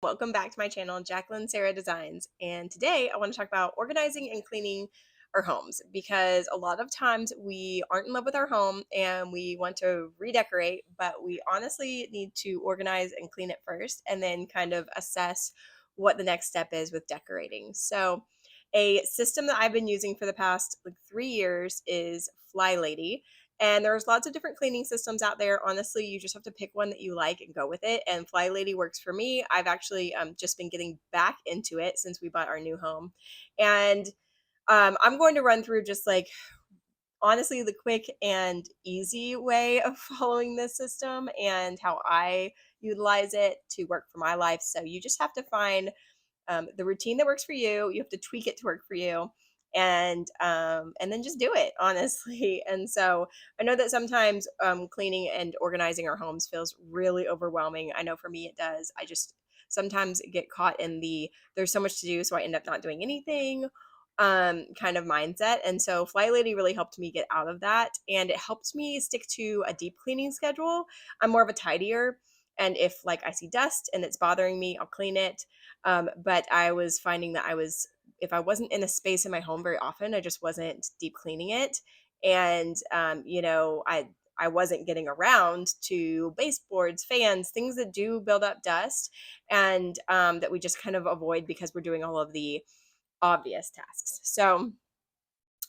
Welcome back to my channel, Jacqueline Sarah Designs. And today I want to talk about organizing and cleaning our homes because a lot of times we aren't in love with our home and we want to redecorate, but we honestly need to organize and clean it first and then kind of assess what the next step is with decorating. So, a system that I've been using for the past 3 years is FlyLady. And there's lots of different cleaning systems out there. Honestly, you just have to pick one that you like and go with it. And FlyLady works for me. I've actually just been getting back into it since we bought our new home. And I'm going to run through just like honestly the quick and easy way of following this system and how I utilize it to work for my life. So you just have to find the routine that works for you. You have to tweak it to work for you, and then just do it honestly. And so I know that sometimes cleaning and organizing our homes feels really overwhelming. I know for me it does. I just sometimes get caught in the there's so much to do, so I end up not doing anything kind of mindset. And so Fly Lady really helped me get out of that, and it helped me stick to a deep cleaning schedule. I'm more of a tidier, and if like I see dust and it's bothering me, I'll clean it. But I was finding that if I wasn't in a space in my home very often, I just wasn't deep cleaning it. And, I wasn't getting around to baseboards, fans, things that do build up dust and that we just kind of avoid because we're doing all of the obvious tasks. So,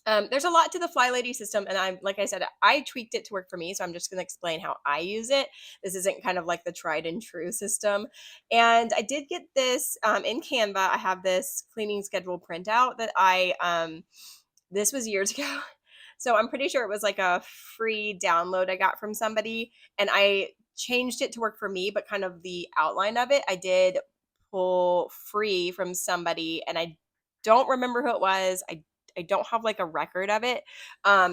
there's a lot to the Fly Lady system, and like I said, I tweaked it to work for me. So I'm just going to explain how I use it. This isn't kind of like the tried and true system. And I did get this in Canva. I have this cleaning schedule printout that this was years ago. So I'm pretty sure it was like a free download I got from somebody, and I changed it to work for me, but kind of the outline of it, I did pull free from somebody, and I don't remember who it was. I don't have like a record of it.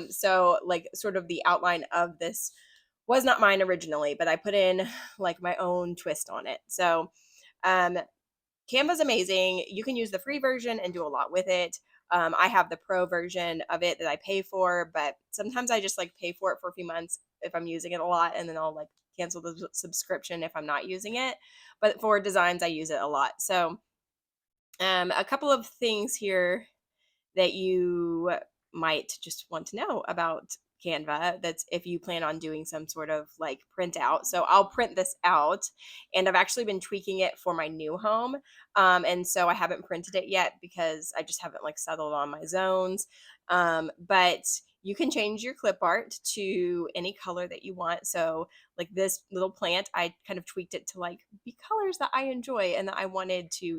So like sort of the outline of this was not mine originally, but I put in like my own twist on it. So um Canva's amazing. You can use the free version and do a lot with it. I have the pro version of it that I pay for, but sometimes I just like pay for it for a few months if I'm using it a lot, and then I'll like cancel the subscription if I'm not using it. But for designs, I use it a lot. So a couple of things here that you might just want to know about Canva. That's if you plan on doing some sort of like printout. So I'll print this out, and I've actually been tweaking it for my new home. And so I haven't printed it yet because I just haven't like settled on my zones. But you can change your clip art to any color that you want. So like this little plant, I kind of tweaked it to like be colors that I enjoy and that I wanted to,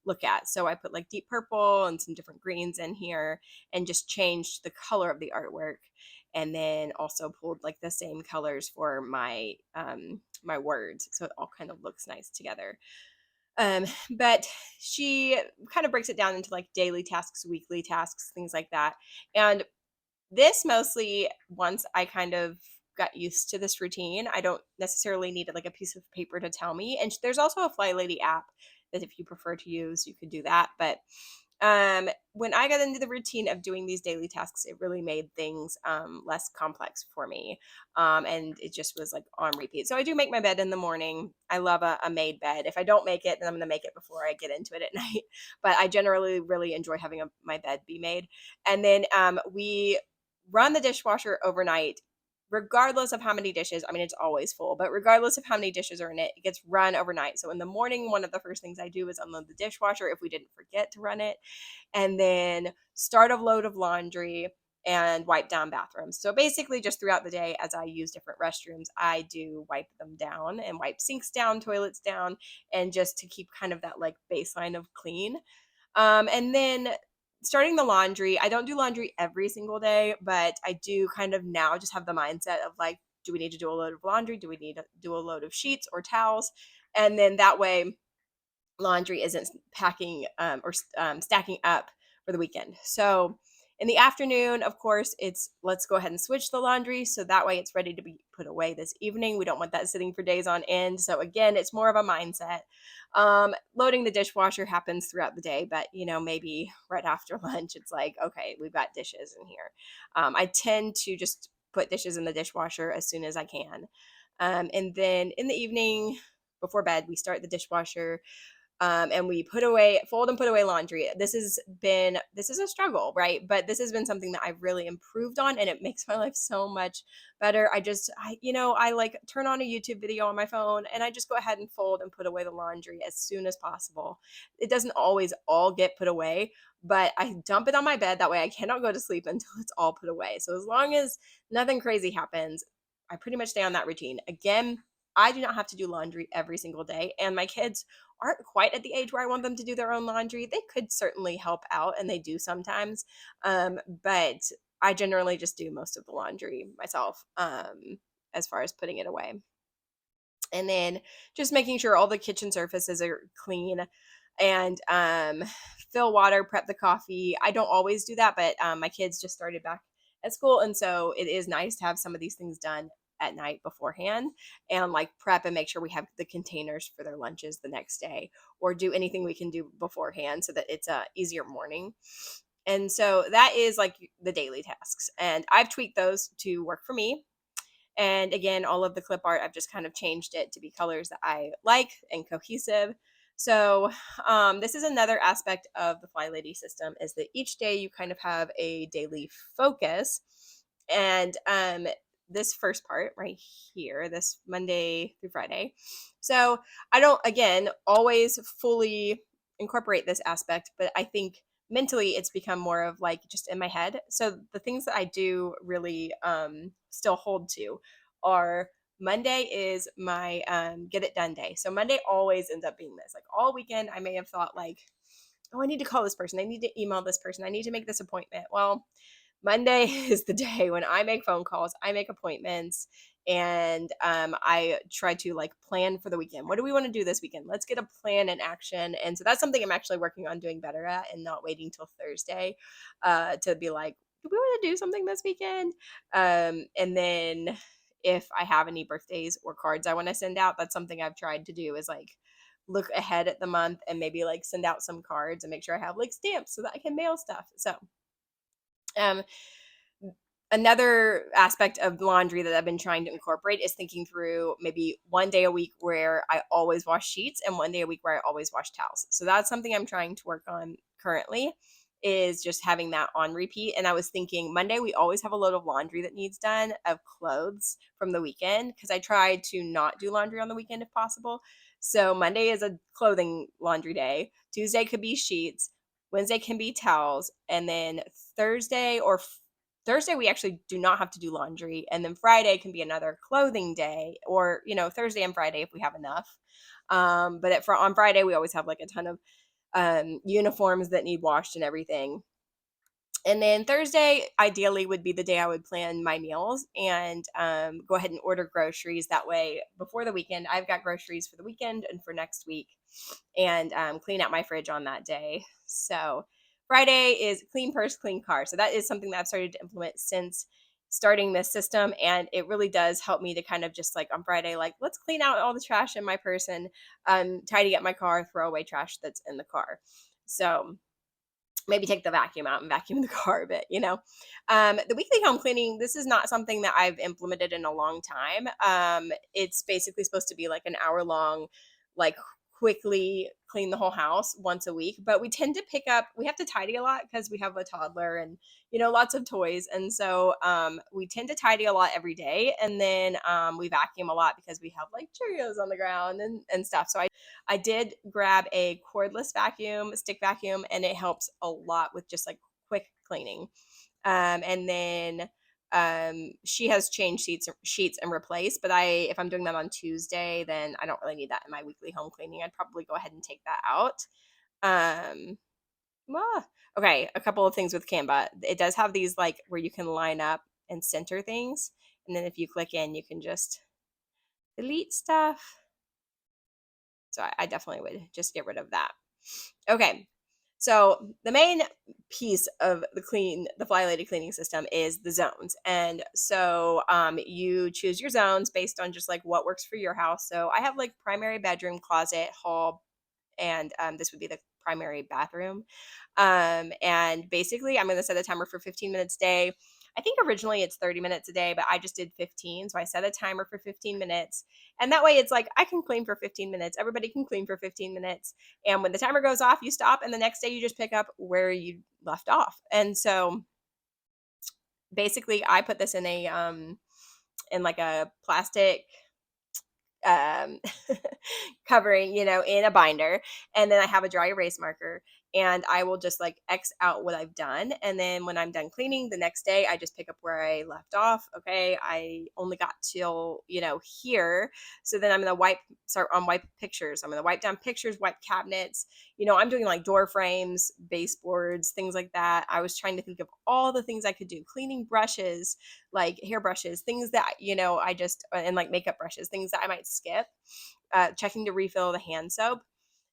look at. So I put like deep purple and some different greens in here and just changed the color of the artwork. And then also pulled like the same colors for my words. So it all kind of looks nice together. But she kind of breaks it down into like daily tasks, weekly tasks, things like that. And this mostly once I kind of got used to this routine, I don't necessarily need like a piece of paper to tell me. And there's also a Fly Lady app that if you prefer to use, you could do that. But when I got into the routine of doing these daily tasks, it really made things less complex for me. And it just was like on repeat. So I do make my bed in the morning. I love a made bed. If I don't make it, then I'm going to make it before I get into it at night. But I generally really enjoy having my bed be made. And then we run the dishwasher overnight, regardless of how many dishes. I mean, it's always full, but regardless of how many dishes are in it, it gets run overnight. So in the morning, one of the first things I do is unload the dishwasher if we didn't forget to run it, and then start a load of laundry and wipe down bathrooms. So basically, just throughout the day, as I use different restrooms, I do wipe them down and wipe sinks down, toilets down, and just to keep kind of that like baseline of clean. And then starting the laundry, I don't do laundry every single day, but I do kind of now just have the mindset of like, do we need to do a load of laundry? Do we need to do a load of sheets or towels? And then that way, laundry isn't packing or stacking up for the weekend. So in the afternoon, of course, it's let's go ahead and switch the laundry so that way it's ready to be put away this evening. We don't want that sitting for days on end. So again, it's more of a mindset. Loading the dishwasher happens throughout the day, but maybe right after lunch, it's like, okay, we've got dishes in here. I tend to just put dishes in the dishwasher as soon as I can. And then in the evening, before bed, we start the dishwasher, and we fold and put away laundry. This is a struggle, right? But this has been something that I've really improved on, and it makes my life so much better. I like turn on a YouTube video on my phone, and I just go ahead and fold and put away the laundry as soon as possible. It doesn't always all get put away, but I dump it on my bed. That way I cannot go to sleep until it's all put away. So as long as nothing crazy happens, I pretty much stay on that routine. Again, I do not have to do laundry every single day, and my kids aren't quite at the age where I want them to do their own laundry. They could certainly help out, and they do sometimes. But I generally just do most of the laundry myself, as far as putting it away. And then just making sure all the kitchen surfaces are clean, and fill water, prep the coffee. I don't always do that, but my kids just started back at school, and so it is nice to have some of these things done at night beforehand, and like prep and make sure we have the containers for their lunches the next day, or do anything we can do beforehand so that it's a easier morning. And so that is like the daily tasks, and I've tweaked those to work for me. And again, all of the clip art, I've just kind of changed it to be colors that I like and cohesive. So this is another aspect of the FlyLady system, is that each day you kind of have a daily focus. And this first part right here, this Monday through Friday. So I don't, again, always fully incorporate this aspect, but I think mentally it's become more of like just in my head. So the things that I do really still hold to are: Monday is my get it done day. So Monday always ends up being this. Like all weekend I may have thought like, oh, I need to call this person, I need to email this person, I need to make this appointment. Well, Monday is the day when I make phone calls, I make appointments, and I try to like plan for the weekend. What do we want to do this weekend? Let's get a plan in action. And so that's something I'm actually working on doing better at, and not waiting till Thursday to be like, do we want to do something this weekend? And then if I have any birthdays or cards I want to send out, that's something I've tried to do, is like look ahead at the month and maybe like send out some cards and make sure I have like stamps so that I can mail stuff. So um, another aspect of laundry that I've been trying to incorporate is thinking through maybe one day a week where I always wash sheets, and one day a week where I always wash towels. So that's something I'm trying to work on currently, is just having that on repeat. And I was thinking Monday, we always have a load of laundry that needs done of clothes from the weekend, because I try to not do laundry on the weekend if possible. So Monday is a clothing laundry day. Tuesday could be sheets. Wednesday can be towels. And then Thursday, we actually do not have to do laundry. And then Friday can be another clothing day, or, Thursday and Friday if we have enough. On Friday, we always have like a ton of uniforms that need washed and everything. And then Thursday, ideally, would be the day I would plan my meals and go ahead and order groceries. That way, before the weekend, I've got groceries for the weekend and for next week, and clean out my fridge on that day. So Friday is clean purse, clean car. So that is something that I've started to implement since starting this system. And it really does help me to kind of just like on Friday, like, let's clean out all the trash in my purse and tidy up my car, throw away trash that's in the car. So maybe take the vacuum out and vacuum the car a bit. The weekly home cleaning, this is not something that I've implemented in a long time. It's basically supposed to be like an hour long, like quickly clean the whole house once a week. But we tend to we have to tidy a lot because we have a toddler and, lots of toys. And so we tend to tidy a lot every day. And then we vacuum a lot because we have like Cheerios on the ground and stuff. So I did grab a cordless vacuum, stick vacuum, and it helps a lot with just like quick cleaning. And then she has changed sheets and replaced, but if I'm doing them on Tuesday, then I don't really need that in my weekly home cleaning. I'd probably go ahead and take that out. Um, okay, a couple of things with Canva. It does have these like where you can line up and center things, and then if you click in, you can just delete stuff. So I definitely would just get rid of that. Okay. So the main piece of the FlyLady cleaning system is the zones. And so you choose your zones based on just like what works for your house. So I have like primary bedroom, closet, hall, and this would be the primary bathroom. And basically I'm going to set a timer for 15 minutes a day. I think originally it's 30 minutes a day, but I just did 15. So I set a timer for 15 minutes. And that way it's like I can clean for 15 minutes. Everybody can clean for 15 minutes. And when the timer goes off, you stop. And the next day you just pick up where you left off. And so basically I put this in in like a plastic um, covering, in a binder. And then I have a dry erase marker and I will just like X out what I've done. And then when I'm done cleaning the next day, I just pick up where I left off. Okay. I only got till, here. So then I'm going to start on wipe pictures. I'm going to wipe down pictures, wipe cabinets. I'm doing like door frames, baseboards, things like that. I was trying to think of all the things I could do, cleaning brushes, like hair brushes, things that, I just, and like makeup brushes, things that I might skip, checking to refill the hand soap.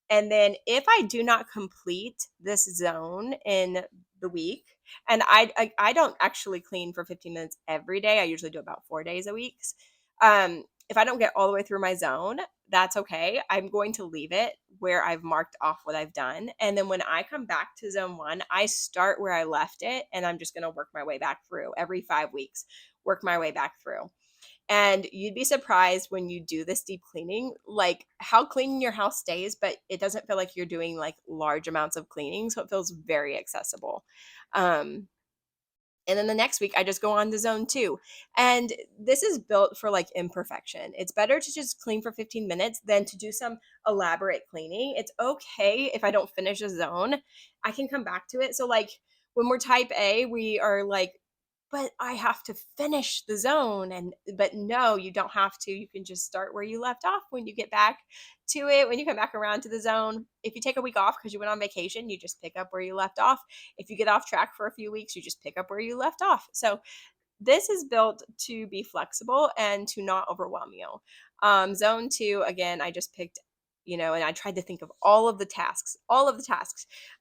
And then if I do not complete this zone in the week, and I don't actually clean for 15 minutes every day. I usually do about 4 days a week. If I don't get all the way through my zone, that's okay. I'm going to leave it where I've marked off what I've done. And then when I come back to zone one, I start where I left it. And I'm just going to work my way back through every 5 weeks, work my way back through. And you'd be surprised when you do this deep cleaning, like how clean your house stays, but it doesn't feel like you're doing like large amounts of cleaning. So it feels very accessible. Um, and then the next week, I just go on to zone two. And this is built for like imperfection. It's better to just clean for 15 minutes than to do some elaborate cleaning. It's okay if I don't finish a zone, I can come back to it. So, like, when we're type A, we are like, but I have to finish the zone. But no, you don't have to. You can just start where you left off when you get back to it, when you come back around to the zone. If you take a week off because you went on vacation, you just pick up where you left off. If you get off track for a few weeks, you just pick up where you left off. So this is built to be flexible and to not overwhelm you. Zone two, again, I just picked, and I tried to think of all of the tasks,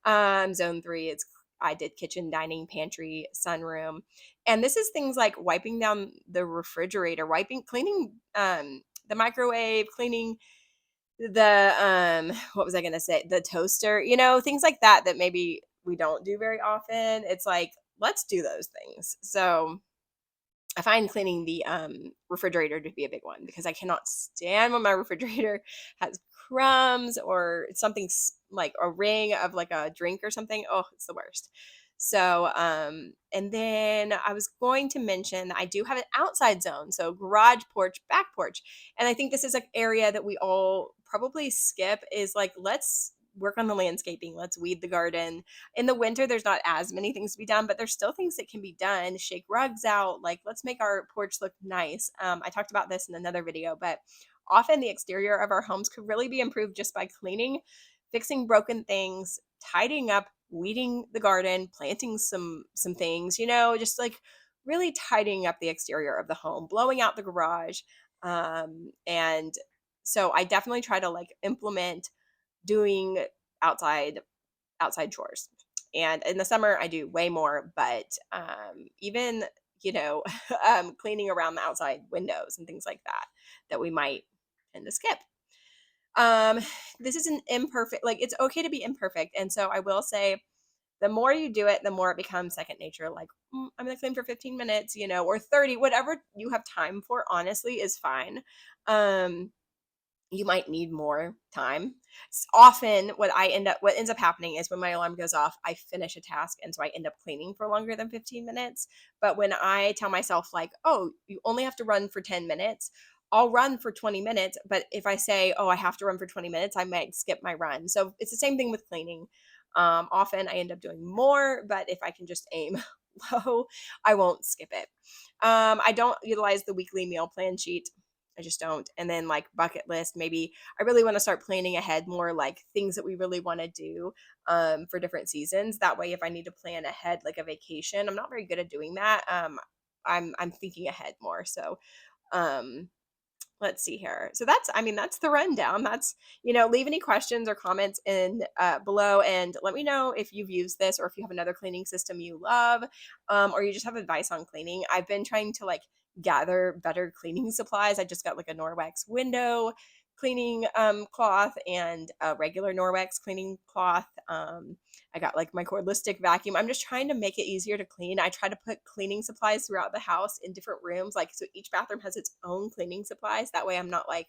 Zone three, I did kitchen, dining, pantry, sunroom. And this is things like wiping down the refrigerator, cleaning the microwave, cleaning the what was I going to say? The toaster, things like that that maybe we don't do very often. It's like, let's do those things. So I find cleaning the refrigerator to be a big one because I cannot stand when my refrigerator has crumbs or something like a ring of like a drink or something. Oh, it's the worst. So, and then I was going to mention that I do have an outside zone. So garage, porch, back porch. And I think this is an area that we all probably skip is like, let's work on the landscaping. Let's weed the garden. In the winter, there's not as many things to be done, but there's still things that can be done. Shake rugs out. Like, let's make our porch look nice. I talked about this in another video, but often the exterior of our homes could really be improved just by cleaning, fixing broken things, tidying up, weeding the garden, planting some things, just like really tidying up the exterior of the home, blowing out the garage. And so I definitely try to like implement doing outside chores. And in the summer I do way more, but even cleaning around the outside windows and things like that we might tend to skip. um this is an imperfect, like, it's okay to be imperfect. And so I will say the more you do it, the more it becomes second nature. Like, I'm gonna clean for 15 minutes, or 30, whatever you have time for, honestly, is fine. um you might need more time. Often what ends up happening is when my alarm goes off, I finish a task. And so I end up cleaning for longer than 15 minutes. But when I tell myself like, oh, you only have to run for 10 minutes, I'll run for 20 minutes. But if I say, oh, I have to run for 20 minutes, I might skip my run. So it's the same thing with cleaning. Often I end up doing more, but if I can just aim low, I won't skip it. I don't utilize the weekly meal plan sheet. I just don't. And then like bucket list, maybe I really want to start planning ahead more, like things that we really want to do for different seasons. That way, if I need to plan ahead, like a vacation, I'm not very good at doing that. I'm thinking ahead more. So um, let's see here. So that's the rundown. That's, leave any questions or comments in below, and let me know if you've used this or if you have another cleaning system you love, or you just have advice on cleaning. I've been trying to like gather better cleaning supplies. I just got like a Norwex window cleaning cloth and a regular Norwex cleaning cloth. I got like my cordless stick vacuum. I'm just trying to make it easier to clean. I try to put cleaning supplies throughout the house in different rooms, like so each bathroom has its own cleaning supplies. That way I'm not like,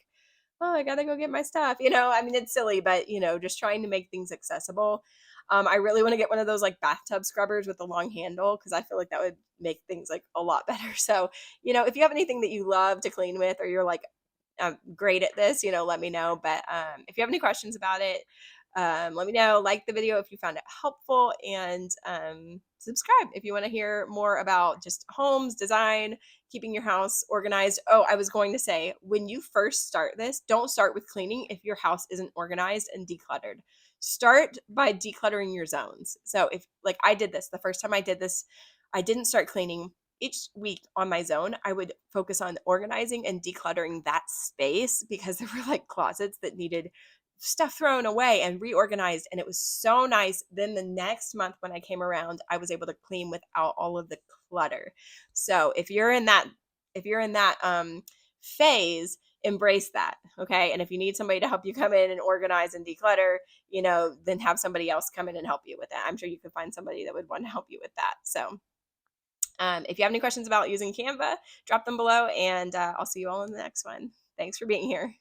oh, I gotta go get my stuff. I mean, it's silly, but just trying to make things accessible. I really want to get one of those like bathtub scrubbers with the long handle because I feel like that would make things like a lot better. So, if you have anything that you love to clean with, or you're like great at this, let me know. But if you have any questions about it, let me know. Like the video if you found it helpful, and subscribe if you want to hear more about just homes, design, keeping your house organized. Oh, I was going to say, when you first start this, don't start with cleaning if your house isn't organized and decluttered. Start by decluttering your zones. So if like I did this, the first time I did this, I didn't start cleaning. Each week on my zone, I would focus on organizing and decluttering that space because there were like closets that needed stuff thrown away and reorganized, and it was so nice. Then the next month when I came around, I was able to clean without all of the clutter. So if you're in that phase, embrace that. Okay, and if you need somebody to help you come in and organize and declutter, then have somebody else come in and help you with that. I'm sure you could find somebody that would want to help you with that. So if you have any questions about using Canva, drop them below, and I'll see you all in the next one. Thanks for being here.